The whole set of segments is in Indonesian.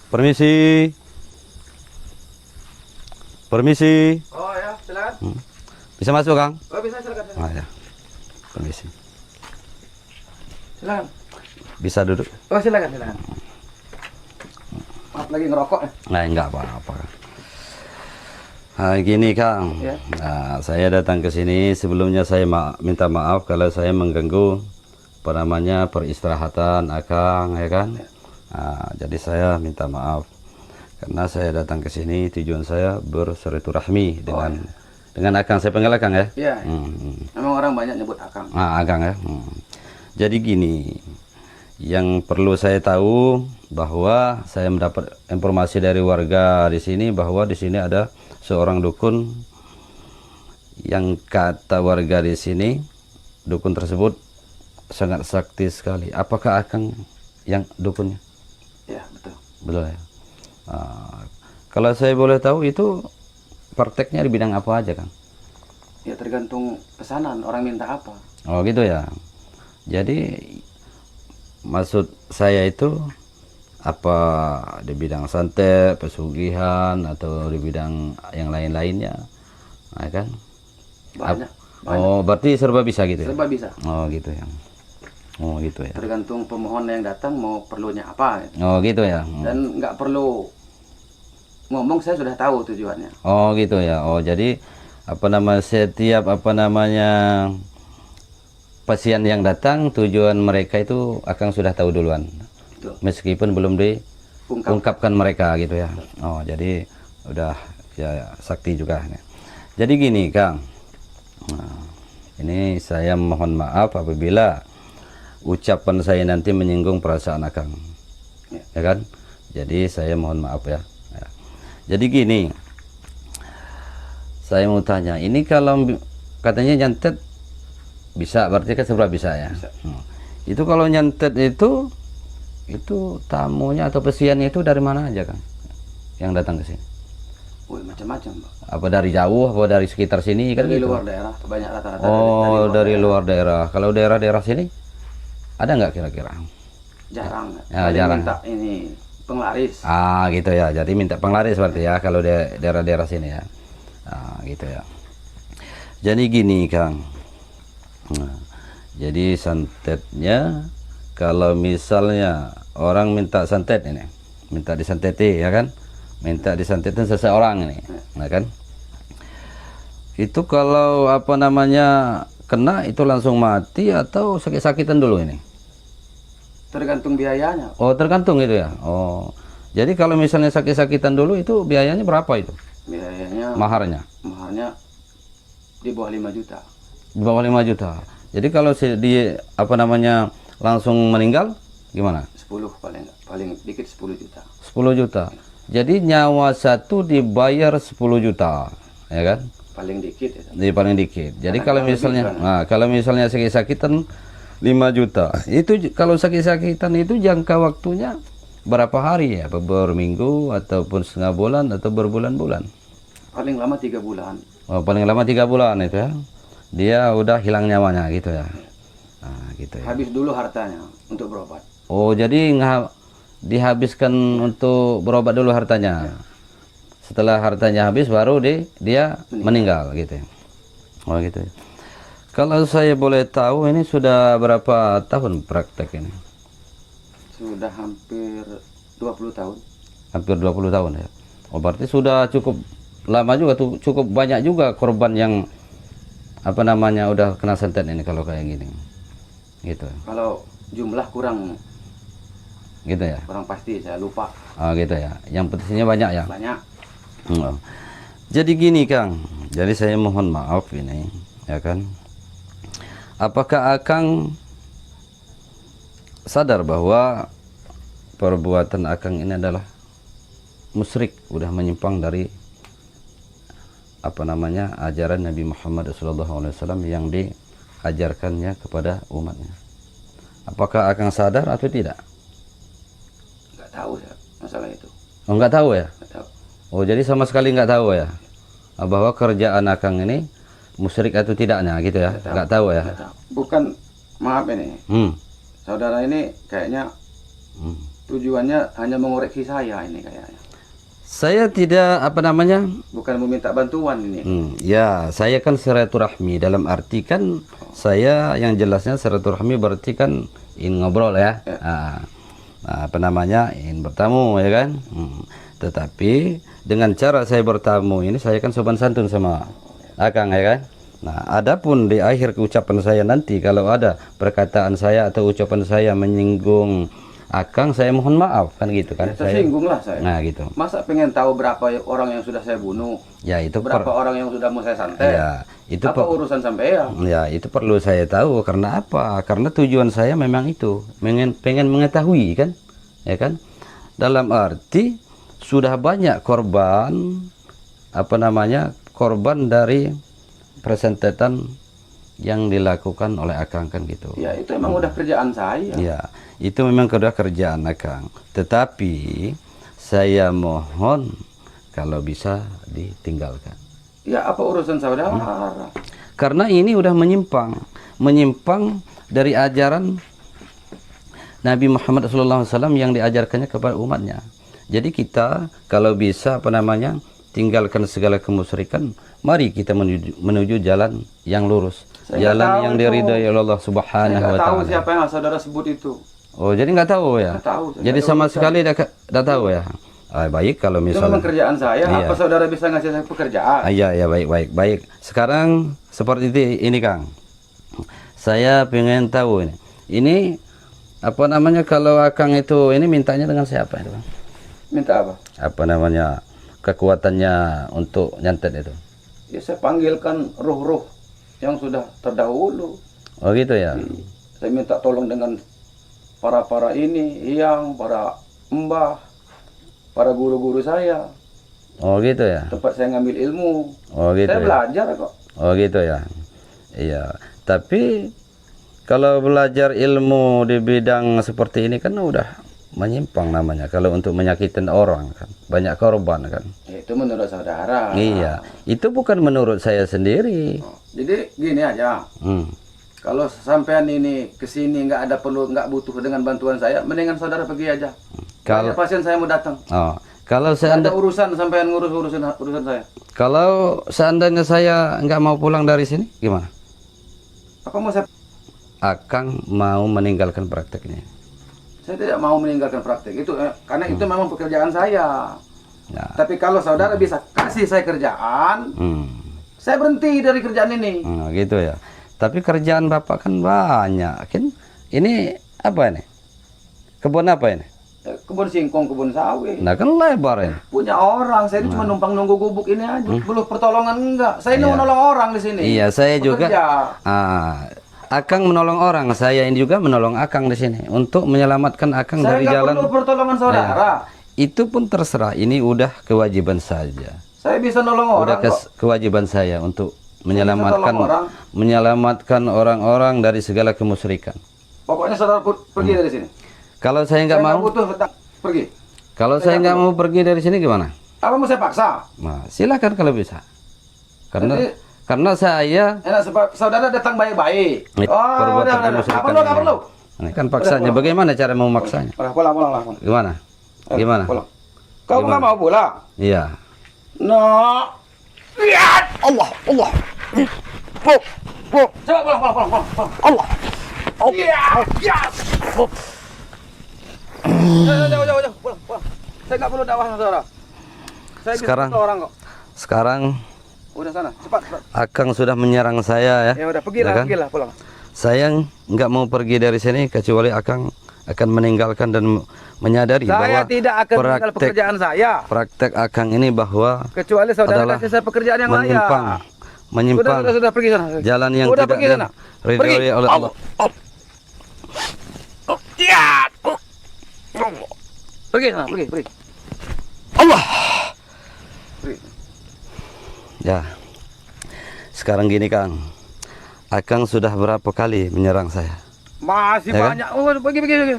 Permisi. Permisi. Oh ya, silakan. Bisa masuk, Kang? Oh bisa, silakan. Ah, ya. Permisi. Silakan. Bisa duduk? Oh silakan. Maaf lagi ngerokok. Nah, enggak apa-apa. Nah, gini, Kang. Ya. Nah, saya datang ke sini. Sebelumnya saya minta maaf kalau saya mengganggu peristirahatan Akang, ya kan? Nah, jadi saya minta maaf karena saya datang ke sini tujuan saya bersilaturahmi dengan Akang. Saya panggil Akang ya. Iya. Memang orang banyak nyebut Akang. Ah, Akang ya. Jadi gini, yang perlu saya tahu bahwa saya mendapat informasi dari warga di sini bahwa di sini ada seorang dukun yang kata warga di sini dukun tersebut sangat sakti sekali. Apakah Akang yang dukunnya? Ya betul. Betul ya. Kalau saya boleh tahu itu prakteknya di bidang apa aja, Kang? Ya tergantung pesanan orang minta apa. Oh gitu ya. Jadi maksud saya itu apa di bidang santet, pesugihan atau di bidang yang lain-lainnya, nah, kan? Banyak. Oh berarti serba bisa gitu ya? Serba bisa. Oh gitu ya. Oh gitu ya. Tergantung pemohon yang datang mau perlunya apa. Oh gitu ya. Dan nggak perlu ngomong, saya sudah tahu tujuannya. Oh gitu ya. Oh jadi setiap pasien yang datang tujuan mereka itu Akang sudah tahu duluan. Betul. Meskipun belum diungkapkan mereka gitu ya. Oh jadi udah ya sakti juga. Jadi gini, Kang. Nah, ini saya mohon maaf apabila ucapan saya nanti menyinggung perasaan Akang. Ya kan? Jadi saya mohon maaf ya. Jadi gini, saya mau tanya, ini kalau katanya nyantet bisa, berarti kan serba bisa ya? Bisa. Itu kalau nyantet itu tamunya atau pasiennya itu dari mana aja, Kang? Yang datang ke sini? Wih, macam-macam, Pak. Apa dari jauh, apa dari sekitar sini? Kan Dari gitu? luar daerah, banyak rata-rata. Oh, dari luar daerah. Kalau daerah-daerah sini, ada nggak kira-kira? Jarang. Ya, Paling jarang. minta ini penglaris. Ah, gitu ya. Jadi minta penglaris berarti ya, kalau daerah-daerah sini ya. Ah, gitu ya. Jadi gini, Kang. Nah, jadi santetnya, kalau misalnya orang minta santet ini, minta disanteti ya kan, minta disantetin seseorang ini, nah kan, itu kalau kena itu langsung mati atau sakit-sakitan dulu ini? Tergantung biayanya. Oh tergantung itu ya. Oh jadi kalau misalnya sakit-sakitan dulu itu biayanya berapa itu? Biayanya Maharnya di bawah 5 juta. di bawah 5 juta. Jadi kalau langsung meninggal gimana? 10 paling dikit 10 juta. 10 juta. Jadi nyawa satu dibayar 10 juta, ya kan? Paling dikit ya. Di paling dikit. Jadi Kadang-kadang kalau misalnya sakit-sakitan 5 juta. Itu kalau sakit-sakitan itu jangka waktunya berapa hari ya? Berminggu ataupun setengah bulan atau berbulan-bulan? Paling lama 3 bulan. Oh, paling lama 3 bulan itu ya. Dia udah hilang nyawanya gitu ya. Nah, gitu ya. Habis dulu hartanya untuk berobat. Oh, jadi dihabiskan untuk berobat dulu hartanya. Setelah hartanya habis baru dia meninggal gitu ya. Oh, gitu ya. Kalau saya boleh tahu ini sudah berapa tahun praktek ini? Sudah hampir 20 tahun. Hampir 20 tahun ya. Oh, berarti sudah cukup lama juga tuh, cukup banyak juga korban yang udah kena santet ini kalau kayak gini. Gitu. Kalau jumlah kurang Gitu ya. kurang pasti, saya lupa. Oh, gitu ya. Yang petisinya banyak ya. Banyak. Oh. Jadi gini, Kang. Jadi saya mohon maaf ini, ya kan. Apakah Akang sadar bahwa perbuatan Akang ini adalah musyrik, udah menyimpang dari ajaran Nabi Muhammad SAW yang diajarkannya kepada umatnya? Apakah Akang sadar atau tidak? Nggak tahu ya masalah itu. Oh, nggak tahu ya? Nggak tahu. Oh, jadi sama sekali nggak tahu ya bahwa kerjaan Akang ini musyrik atau tidaknya gitu ya? Nggak tahu ya? Nggak tahu. Bukan, maaf ini. Saudara ini kayaknya tujuannya hanya mengoreksi saya ini kayaknya. Saya tidak apa namanya? Bukan meminta bantuan ini. Ya, saya kan silaturahmi dalam arti kan saya yang jelasnya silaturahmi berarti kan ingin ngobrol ya. Apa namanya? Ingin bertamu ya kan? Tetapi dengan cara saya bertamu ini saya kan sopan santun sama Akang ya kan? Nah, adapun di akhir ucapan saya nanti kalau ada perkataan saya atau ucapan saya menyinggung Akang, saya mohon maaf kan gitu kan. Ya, tersinggung lah saya. Nah gitu. Masa pengen tahu berapa orang yang sudah saya bunuh? Ya itu Berapa orang yang sudah mau saya santet? Ya, itu apa urusan sampai ya? Ya itu perlu saya tahu karena apa? Karena tujuan saya memang itu pengen mengetahui kan, ya kan? Dalam arti sudah banyak korban apa namanya korban dari persentetan yang dilakukan oleh Akang kan gitu. Ya itu emang udah kerjaan saya. Ya itu memang sudah kerjaan Akang. Tetapi saya mohon kalau bisa ditinggalkan. Ya apa urusan saudara? Karena ini udah menyimpang dari ajaran Nabi Muhammad SAW yang diajarkannya kepada umatnya. Jadi kita kalau bisa apa namanya tinggalkan segala kemusyrikan, mari kita menuju jalan yang lurus, jalan yang diridhai oleh Allah Subhanahu wa taala. Saya tahu siapa yang saudara sebut itu. Oh, jadi nggak tahu ya? Nggak tahu. Jadi sama sekali nggak tahu ya? Baik kalau Itu misalnya. memang kerjaan saya. Iya. Apa saudara bisa ngasih saya pekerjaan? Iya, ya baik. Sekarang seperti ini Kang. Saya pengen tahu ini. Ini apa namanya kalau Akang itu ini mintanya dengan siapa itu, Bang? Minta apa? Apa namanya kekuatannya untuk nyantet itu? Ya saya panggilkan ruh-ruh yang sudah terdahulu. Oh gitu ya? Saya minta tolong dengan para ini, para mbah, para guru-guru saya. Oh gitu ya? Tempat saya ngambil ilmu. Oh gitu Saya ya? belajar kok. Oh gitu ya? Iya. Tapi kalau belajar ilmu di bidang seperti ini kan udah menyimpang namanya. Kalau untuk menyakitin orang kan banyak korban kan. Itu menurut saudara. Iya. Itu bukan menurut saya sendiri. Jadi gini aja. Kalau sampean ini kesini nggak butuh dengan bantuan saya, mendingan saudara pergi aja. Kalau pasien saya mau datang. Oh, kalau ada urusan sampean ngurus urusan saya. Kalau seandainya saya nggak mau pulang dari sini, gimana? Apa mau saya? Akang mau meninggalkan prakteknya. Saya tidak mau meninggalkan praktek itu karena itu memang pekerjaan saya. Ya. Tapi kalau saudara bisa kasih saya kerjaan, saya berhenti dari kerjaan ini. Gitu ya. Tapi kerjaan Bapak kan banyak, kan? Ini apa ini? Kebun apa ini? Kebun singkong, kebun sawit. Nah kan lebar ini. Punya orang, saya ini cuma numpang nunggu gubuk ini aja. Belum pertolongan enggak. Saya ini Iya. mau nolong orang di sini. Iya, saya juga. Bekerja. Akang menolong orang, saya ini juga menolong Akang di sini untuk menyelamatkan Akang Saya dari nggak jalan. perlu pertolongan saudara. Itu pun terserah. Ini udah kewajiban saja. Saya bisa nolong Udah orang kok. kewajiban saya untuk menyelamatkan menyelamatkan orang-orang dari segala kemusyrikan. Pokoknya saudara pergi dari sini. Kalau saya nggak mau, pergi. kalau saya nggak mau pergi dari sini gimana? Apa mau saya paksa? Nah, silakan kalau bisa. Karena saya enak sebab saudara datang baik-baik. perbuatan kemusyrikan. Nggak perlu. Ini kan paksanya. Bagaimana cara mau maksanya? Pulang. Gimana? Pulang. Kau nggak mau pulang? Iya. No. Lihat. Allah. Coba pulang. Allah. Ya. Jauh. Pulang. Saya nggak perlu dakwah saudara. Saya Sekarang- bisa orang kok. Sekarang Udah sana, cepat. Akang sudah menyerang saya ya. Ya udah, pergilah, Ya kan? pulang. Saya nggak mau pergi dari sini kecuali Akang akan meninggalkan dan menyadari Saya bahwa tidak akan meninggal pekerjaan saya. praktek Akang ini bahwa Kecuali saudara adalah kasih saya pekerjaan yang layak. menyimpang Sudah pergi sana. jalan yang Udah tidak pergi sana. diridhoi oleh Allah. Pergi sana, pergi. Allah. Ya. Sekarang gini Kang. Akang sudah berapa kali menyerang saya? Masih Ya kan? banyak. Oh, pergi.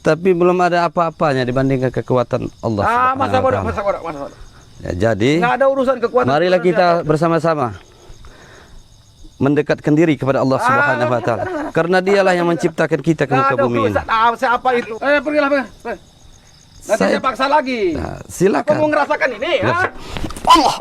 Tapi belum ada apa-apanya dibandingkan kekuatan Allah Masa Subhanahu wa bodoh. taala. Ya, jadi Nggak ada urusan kekuatan. marilah kita bersama-sama mendekatkan diri kepada Allah Subhanahu wa taala. Karena dialah yang menciptakan kita ke muka bumi ini. Siapa itu? Pergilah, pergi. Nanti saya paksa lagi. Nah, silakan. Kamu ngerasakan ini, ya? Allah.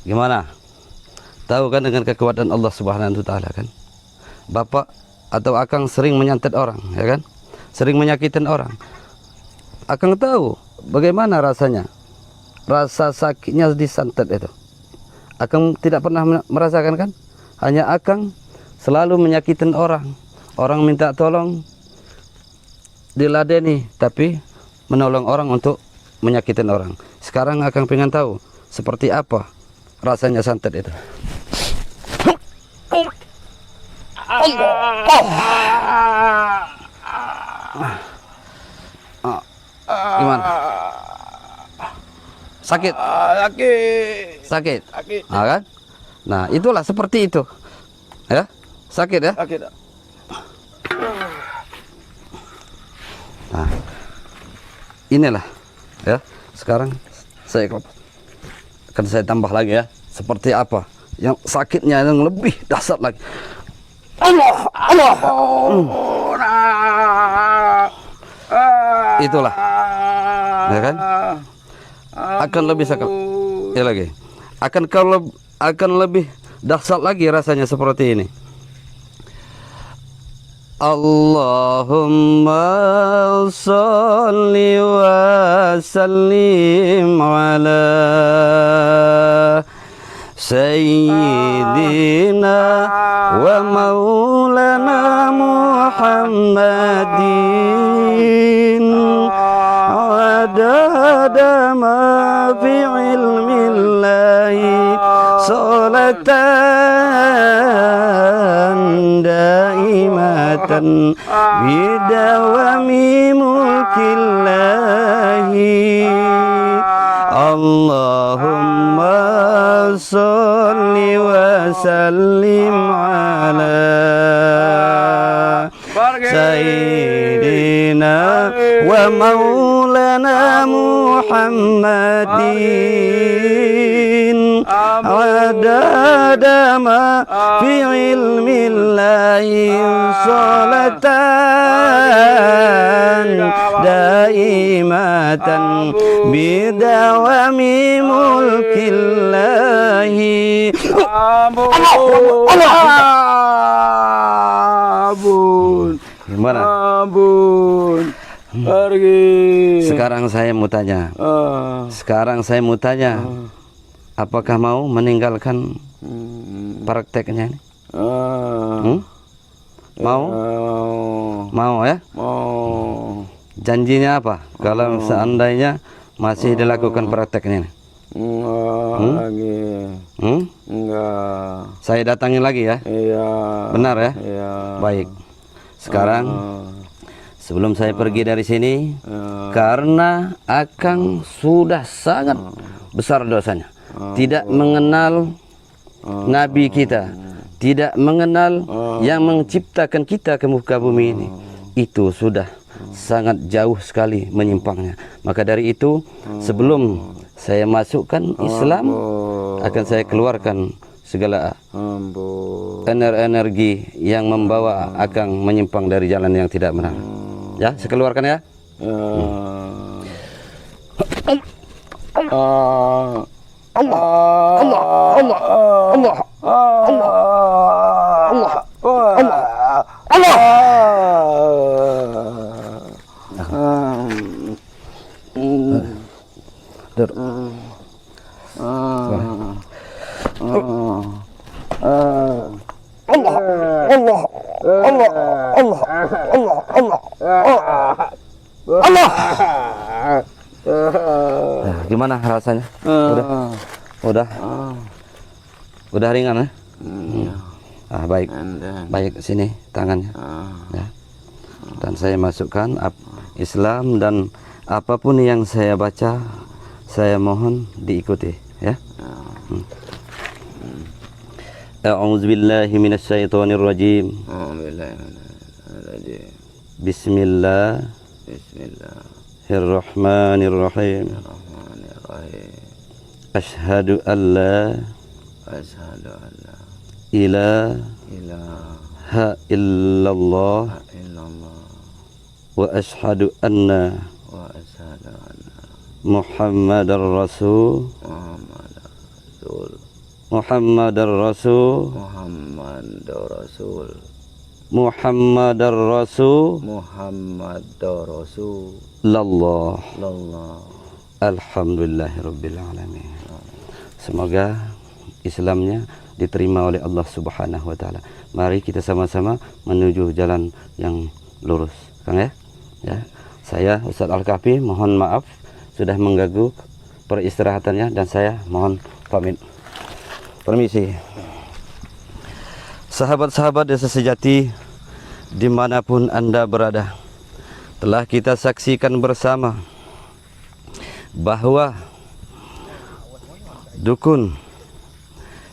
Gimana? Tahu kan dengan kekuatan Allah Subhanahu wa taala kan? Bapak atau akang sering menyantet orang, ya kan? Sering menyakitin orang. Akang tahu bagaimana rasanya. Rasa sakitnya disantet itu. Akang tidak pernah merasakan kan? Hanya akang selalu menyakitin orang. Orang minta tolong diladeni, tapi menolong orang untuk menyakitin orang. Sekarang akang pengen tahu seperti apa rasanya santet itu. Gimana? Sakit? Sakit. Nah, kan? Nah, itulah seperti itu. Ya? Sakit ya? Sakit. Nah, inilah ya. Sekarang saya akan saya tambah lagi ya. Seperti apa yang sakitnya yang lebih dahsyat lagi. Allah. Itulah. Ya kan? Akan lebih sakit. Ya lagi. Akan lebih dahsyat lagi rasanya seperti ini. Allahumma sholli wa sallim ala sayyidina wa maulana Muhammadin adada ma fi ilmillahi salatan daimatan bidawami mulkillahi Allahumma sholli wa sallim ala sayyidina wa maulana Muhammadin adada ma fi ilmillahi salatan daimatan bidawami mulkillahi Ampun. Gimana? Ampun. Pergi. Sekarang saya mau tanya. Apakah mau meninggalkan prakteknya ini? Mau? Mau ya? Mau. Janjinya apa? Kalau seandainya masih dilakukan prakteknya ini? Enggak. Saya datangin lagi ya? Iya. Benar ya? Iya. Baik. Sekarang sebelum saya pergi dari sini, karena Akang sudah sangat besar dosanya, tidak mengenal Nabi kita, tidak mengenal yang menciptakan kita ke muka bumi ini, itu sudah sangat jauh sekali menyimpangnya. Maka dari itu, sebelum saya masukkan Islam, akan saya keluarkan segala energi yang membawa Akang menyimpang dari jalan yang tidak benar. Ya, saya keluarkan ya. Gimana rasanya? Udah ringan ya? Baik. Baik, sini tangannya. Ya. Dan saya masukkan Islam, dan apapun yang saya baca, saya mohon diikuti ya. A'udzubillahi minasyaitonirrajim. Bismillahirrahmanirrahim. Asyhadu an la Asyhadu an la ilaha ilaha illallah illallah wa asyhadu anna wa asyhadu anna Muhammadar Rasul Muhammadar Rasul Muhammadar Rasul Muhammadar Rasul Muhammadar Rasul Lallah. Alhamdulillahirabbil alamin. Semoga Islamnya diterima oleh Allah Subhanahu wa taala. Mari kita sama-sama menuju jalan yang lurus, Kang ya. Ya. Saya Ustaz Al-Kahfi mohon maaf sudah mengganggu peristirahatannya dan saya mohon pamit. Permisi. Sahabat-sahabat desa sejati dimanapun Anda berada, telah kita saksikan bersama bahwa dukun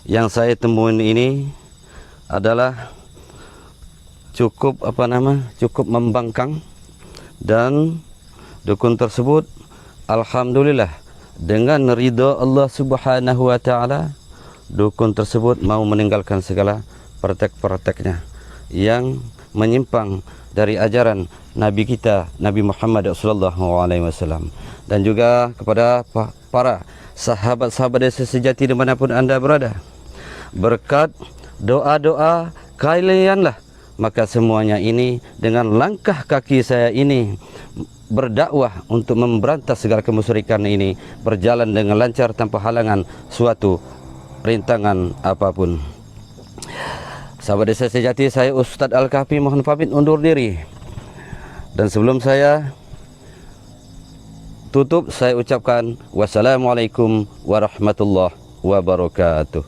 yang saya temuin ini adalah cukup cukup membangkang, dan dukun tersebut alhamdulillah dengan ridha Allah Subhanahu wa taala, dukun tersebut mau meninggalkan segala praktek-prakteknya yang menyimpang dari ajaran Nabi kita, Nabi Muhammad SAW, dan juga kepada para sahabat-sahabat desa sejati dimanapun Anda berada. Berkat doa-doa kalianlah maka semuanya ini dengan langkah kaki saya ini berdakwah untuk memberantas segala kemusyrikan ini berjalan dengan lancar tanpa halangan suatu rintangan apapun. Sahabat desa sejati, saya Ustaz Al-Kahfi mohon pamit undur diri. Dan sebelum saya tutup, saya ucapkan wassalamualaikum warahmatullahi wabarakatuh.